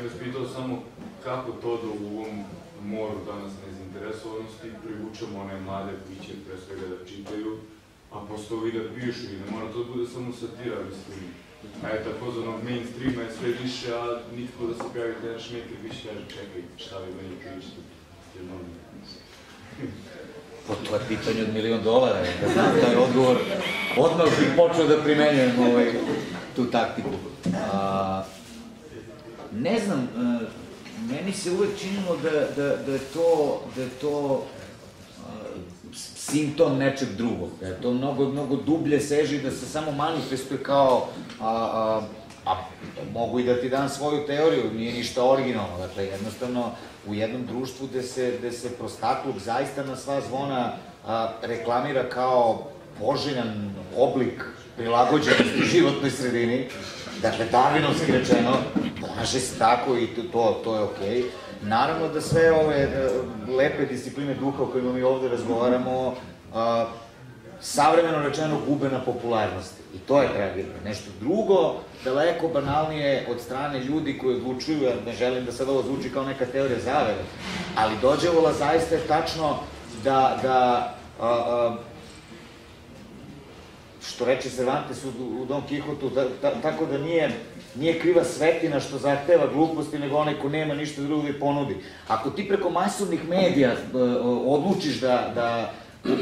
bih pitao samo kako to da u ovom moru danas nezainteresovanosti privučemo one mlade piće pre svega da čitaju, a posle ovi da pišu i ne mora to da bude samo satira, mislim. A je takozvanog mainstreama je sve više, a nitko da se pojavi da šmeker više kaže čekaj, šta vi meni pričate? To je pitanje od $1.000.000, da znam taj odgovor. Odmah bih počeo da primenjujem tu taktiku. Ne znam, meni se uvek činilo da je to simptom nečeg drugog, da je to mnogo dublje seži, da se samo manifestuje kao, mogu i da ti dam svoju teoriju, nije ništa originalno, dakle, jednostavno, u jednom društvu gde se prostakluk zaista na sva zvona reklamira kao poželjan oblik prilagođenosti životnoj sredini, dakle, darvinovski rečeno, ponaše se tako i to je okej. Naravno da sve ove lepe discipline duha o kojima mi ovde razgovaramo, savremeno rečeno gube na popularnosti. I to je tragedija. Nešto drugo, daleko banalnije od strane ljudi koji odlučuju, ja ne želim da sad ovo zvuči kao neka teorija zavere, ali dođevola zaista je tačno da što reče Cervantes u Don Kihotu, tako da nije kriva svetina što zahteva gluposti, nego onaj ko nema ništa drugo da ponudi. Ako ti preko masovnih medija odlučiš da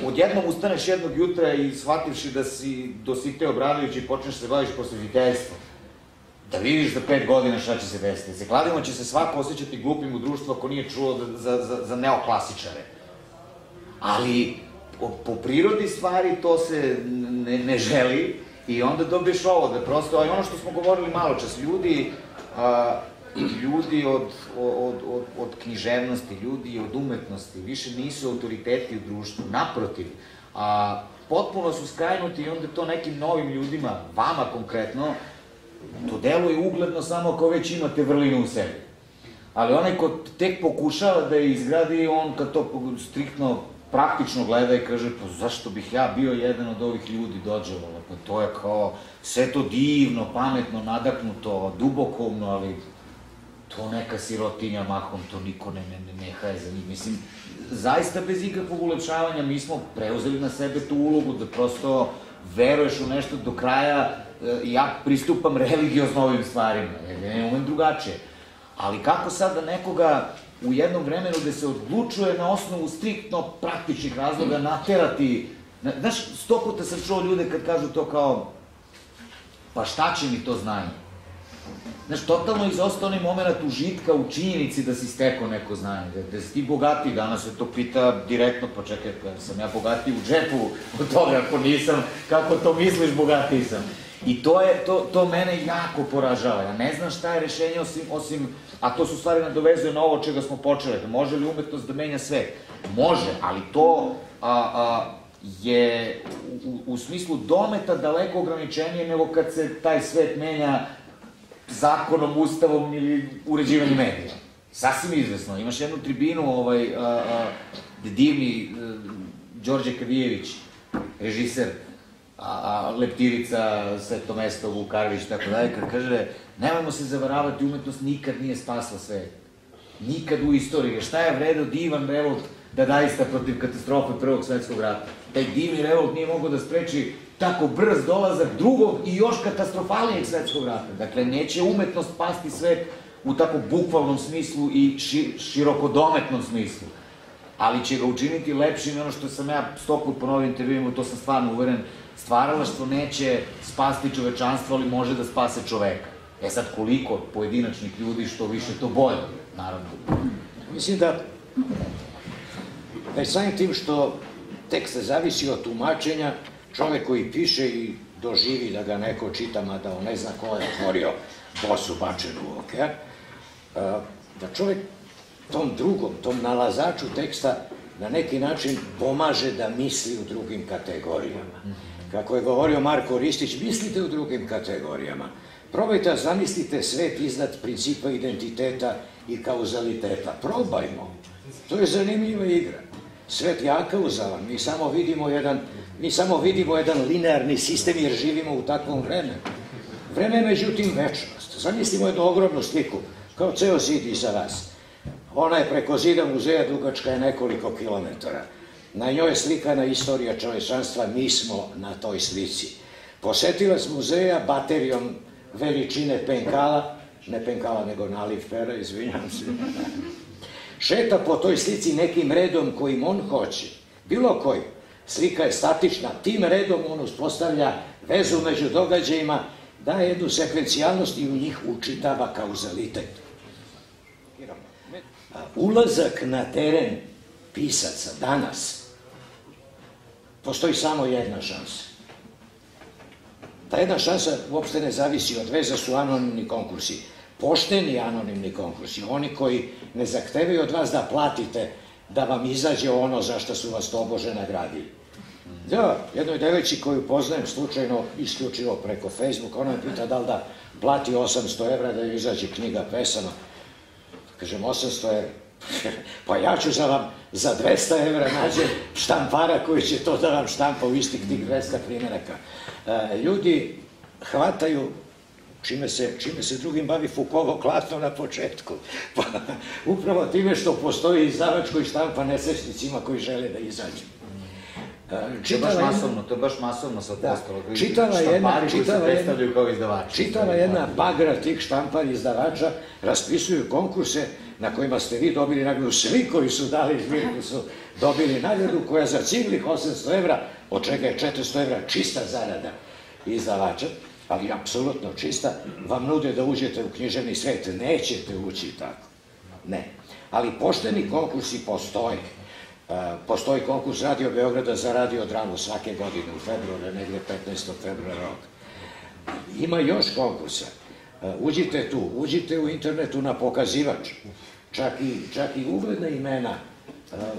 odjednom ustaneš jednog jutra i shvativši da si dositeo Obradović i počneš se baviš prosvetiteljstvom, da vidiš za 5 godina šta će se desiti. Se kladimo će se svako osjećati glupim u društvu ako nije čuo za neoklasičare. Ali po prirodi stvari to se ne želi i onda dobiješ ovo, da prosto, ono što smo govorili malo čas, ljudi od književnosti, ljudi od umetnosti, više nisu autoriteti u društvu, naprotiv, potpuno su skrajnuti i onda to nekim novim ljudima, vama konkretno, to deluje ugledno samo ako već imate vrlinu u sebi. Ali onaj ko tek pokušava da je izgradi, on kad to striktno praktično gleda i kaže, pa zašto bih ja bio jedan od ovih ljudi dođevala, pa to je kao, sve to divno, pametno, nadaknuto, dubokomno, ali to neka sirotinja mahom, to niko ne haje za njih. Mislim, zaista bez ikakvog ulepšavanja mi smo preuzeli na sebe tu ulogu da prosto veruješ u nešto do kraja, ja pristupam religiozno ovim stvarima, ne umem drugačije. Ali kako sad da nekoga u jednom vremenu gde se odlučuje na osnovu striktno praktičnih razloga naterati, znaš, 100 puta sam čuo ljude kad kažu to kao, pa šta će mi to znanje? Znaš, totalno izostao onaj moment užitka u činjenici da si stekao neko znanje, da si ti bogatiji, danas se to pita direktno, pa čekaj, sam ja bogatiji u džepu od toga, ako nisam, kako to misliš bogatiji sam? I to mene jako poražava, ja ne znam šta je rešenje osim, a to su stvari nadovezuje na ovo čega smo počeli, može li umetnost da menja svet? Može, ali to je u smislu dometa daleko ograničenije nego kad se taj svet menja zakonom, ustavom ili uređivanjem medija. Sasvim izvesno. Imaš jednu tribinu, divni Đorđe Kadijević, režiser, Leptirica, Sveto mesto, Vukarević, tako dalje, kad kaže, nemojmo se zavaravati, umetnost nikad nije spasla svet. Nikad u istoriji. Šta je vredeo divan revolt da daista protiv katastrofe Prvog svetskog rata? Taj divni revolt nije mogao da spreči tako brz dolazak drugog i još katastrofalnijeg svetskog rata. Dakle, neće umetnost spasti svet u tako bukvalnom smislu i širokodometnom smislu, ali će ga učiniti lepšim. Ono što sam ja 100 put ponovio intervjuima, to sam stvarno uveren, stvaralaštvo neće spasti čovečanstvo, ali može da spase čoveka. E sad, koliko pojedinačnih ljudi, što više, to bolje, naravno. Mislim da samim tim što tekst zavisi od tumačenja, čovek koji piše i doživi da ga neko čita, mada on ne zna ko je otvorio bosu bačenu u okean, da čovek tom drugom, tom nalazaču teksta na neki način pomaže da misli u drugim kategorijama. Kako je govorio Marko Ristić, mislite u drugim kategorijama. Probajte, zamislite svet iznad principa identiteta i kauzaliteta. Probajmo. To je zanimljiva igra. Svet je akauzalan, mi samo vidimo jedan linearni sistem jer živimo u takvom vremenu. Vreme je međutim večnost. Zamislimo jednu ogromnu sliku. kao ceo zid iza vas. Ona je preko zida muzeja, dugačka je nekoliko kilometara. Na njoj je slikana istorija čovečanstva, mi smo na toj slici. Posetilac muzeja baterijom veličine penkala, ne penkala nego naliv pera, izvinjam se, šeta po toj slici nekim redom kojim on hoće, bilo koji. Slika je statična, tim redom on uspostavlja vezu među događajima, daje jednu sekvencijalnost i u njih učitava kauzalitet. Ulazak na teren pisaca danas, postoji samo jedna šansa. Ta jedna šansa uopšte ne zavisi od veza, su anonimni konkursi. Pošteni anonimni konkursi, oni koji ne zahtevaju od vas da platite da vam izađe ono za što su vas tobože nagradili. Da, jednoj devojci koju poznajem slučajno, isključivo preko Facebooka, ona me pita da li da plati 800 evra da joj izađe knjiga pesama. Kažem, 800 evra. Pa ja ću za 200 evra nađem štampara koji će to da vam štampa u istih tih 200 primjeraka. Ljudi hvataju čime se drugim bavi Foucaultov klatno na početku. Pa upravo time što postoji izdavač koji štampa nesrećnicima koji žele da izađu. To je baš masovno sad postalo. Štampari koji se predstavljaju kao izdavači. Čitava jedna bagra tih štampari izdavača raspisuju konkurse na kojima ste vi dobili nagradu. Svi koji su dali zbirku su dobili nagradu koja za ciglih 800 evra, od čega je 400 evra čista zarada izdavača, ali apsolutno čista, vam nude da uđete u književni svet. Nećete ući tako. Ne. Ali pošteni konkursi postoje. Postoji konkurs Radio Beograda za Radio Dramu svake godine u februara, negde 15. februara rok. Ima još konkursa. Uđite tu, uđite u internetu na pokazivač. Čak i ugledna imena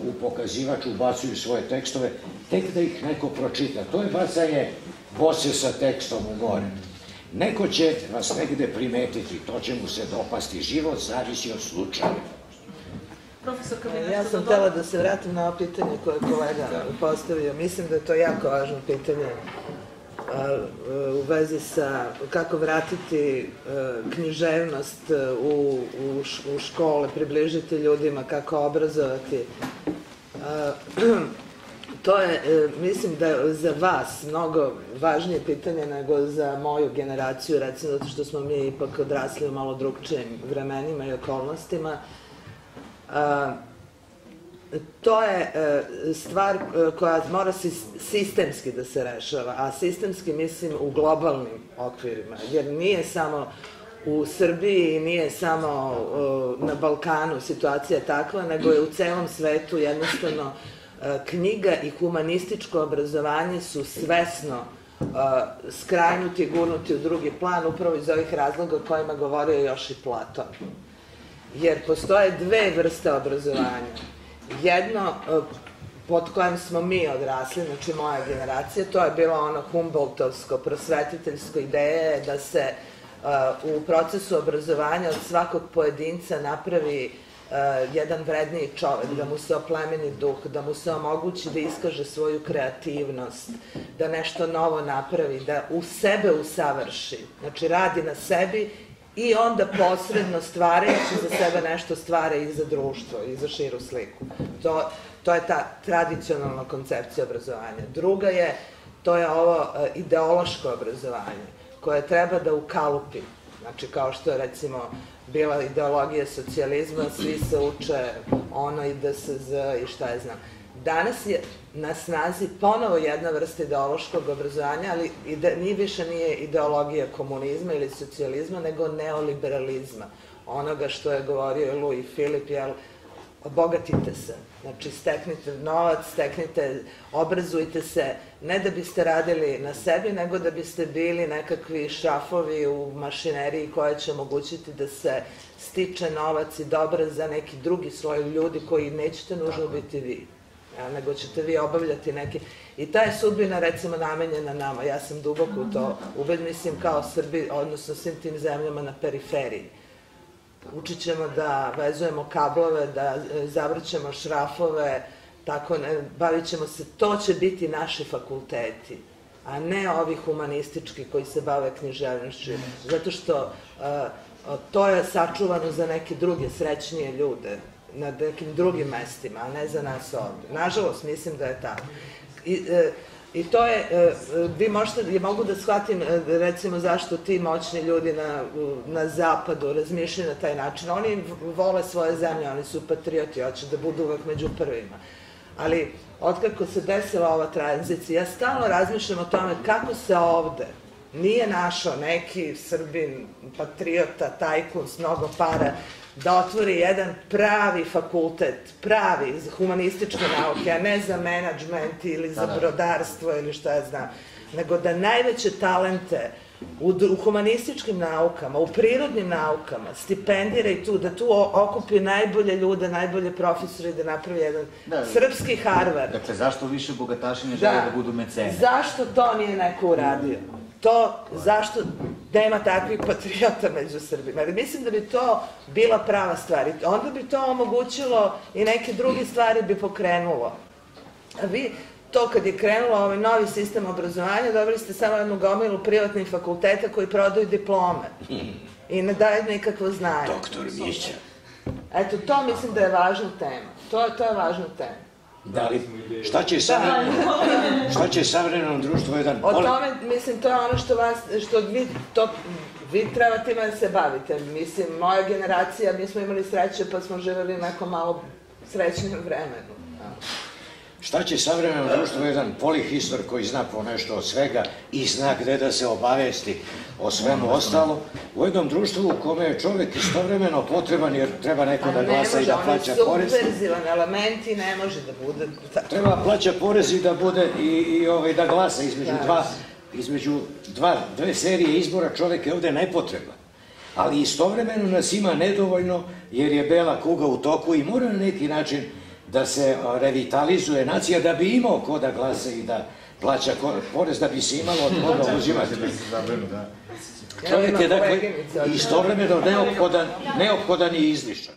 u pokazivač ubacuju svoje tekstove, tek da ih neko pročita. To je bacanje boce sa tekstom u more. Neko će vas negde primetiti, to će mu se dopasti. Život zavisi od slučaja. Ja sam htela da se vratim na ovo pitanje koje je kolega postavio. Mislim da je to jako važno pitanje u vezi sa kako vratiti književnost u škole, približiti ljudima, kako obrazovati. To je, mislim da je za vas mnogo važnije pitanje nego za moju generaciju, recimo zato što smo mi ipak odrasli u malo drugčijim vremenima i okolnostima. To je stvar koja mora sistemski da se rešava, a sistemski mislim u globalnim okvirima, jer nije samo u Srbiji i nije samo na Balkanu situacija takva, nego je u celom svetu jednostavno knjiga i humanističko obrazovanje su svesno skrajnuti i gurnuti u drugi plan, upravo iz ovih razloga o kojima govorio još i Platon. Jer postoje dve vrste obrazovanja. Jedno pod kojem smo mi odrasli, znači moja generacija, to je bilo ono Humboldtovsko, prosvetiteljsko ideje da se u procesu obrazovanja od svakog pojedinca napravi jedan vredniji čovek, da mu se oplemeni duh, da mu se omogući da iskaže svoju kreativnost, da nešto novo napravi, da u sebe usavrši, znači radi na sebi i onda posredno stvarajući za sebe nešto stvara i za društvo, i za širu sliku. To je ta tradicionalna koncepcija obrazovanja. Druga je, to je ovo ideološko obrazovanje, koje treba da ukalupi, znači kao što je recimo bila ideologija socijalizma, svi se uče ono i DSZ i šta je znam. Danas je na snazi ponovo jedna vrsta ideološkog obrazovanja, ali ni više nije ideologija komunizma ili socijalizma, nego neoliberalizma. Onoga što je govorio Louis Philippe, jel, obogatite se, znači steknite novac, obrazujte se, ne da biste radili na sebi, nego da biste bili nekakvi šrafovi u mašineriji koja će omogućiti da se stiče novac i dobra za neki drugi sloj ljudi koji nećete nužno biti vi, nego ćete vi obavljati neki... I ta je sudbina, recimo, namenjena nama. Ja sam duboko u to mislim kao Srbi, odnosno svim tim zemljama na periferiji. Učit ćemo da vezujemo kablove, da zavrćemo šrafove, bavit ćemo se, to će biti naši fakulteti, a ne ovi humanistički koji se bave književnošću. Zato što to je sačuvano za neke druge srećnije ljude na nekim drugim mestima, a ne za nas ovde. Nažalost, mislim da je tako. I to je, vi možete, mogu da shvatim recimo zašto ti moćni ljudi na zapadu razmišljaju na taj način. Oni vole svoje zemlje, oni su patrioti, hoće da budu uvek među prvima. Ali, otkako se desila ova tranzicija, ja stalno razmišljam o tome kako se ovde nije našao neki Srbin, patriota, tajkun s mnogo para, da otvori jedan pravi fakultet, pravi za humanističke nauke, a ne za menadžment ili za brodarstvo ili šta ja znam, nego da najveće talente u humanističkim naukama, u prirodnim naukama, stipendira i tu, da tu okupi najbolje ljude, najbolje profesore i da napravi jedan srpski Harvard. Dakle, zašto više bogataši ne žele da budu mecene? Zašto to nije neko uradio? Zašto nema takvih patriota među Srbima? Ali mislim da bi to bila prava stvar. Onda bi to omogućilo i neke druge stvari bi pokrenulo. A vi, to kad je krenulo ovaj novi sistem obrazovanja, dobili ste samo jednu gomilu privatnih fakulteta koji prodaju diplome i ne daju nikakvo znanje. Doktor Mića. Eto, to mislim da je važna tema. To je važna tema. Da li, šta će savremeno društvo jedan... O tome, mislim, to je ono što vi trebate ima da se bavite. Mislim, moja generacija, mi smo imali sreće pa smo živjeli u nekom malo srećnijem vremenu. Šta će savremeno društvo jedan polihistor koji zna po nešto od svega i zna gde da se obavesti o svemu ostalo, u jednom društvu u kome je čovek istovremeno potreban jer treba neko da glasa i da plaća porez. On je subverzivan element i ne može da bude... Treba plaća porez i da bude i da glasa između dve serije izbora, čovek je ovde nepotreban. Ali istovremeno nas ima nedovoljno jer je bela kuga u toku i mora na neki način da se revitalizuje nacija da bi imao ko da glasa i da plaća porez, da bi se imalo od koga uzimati. Čovjek je, dakle, istovremeno neophodan i izlišan.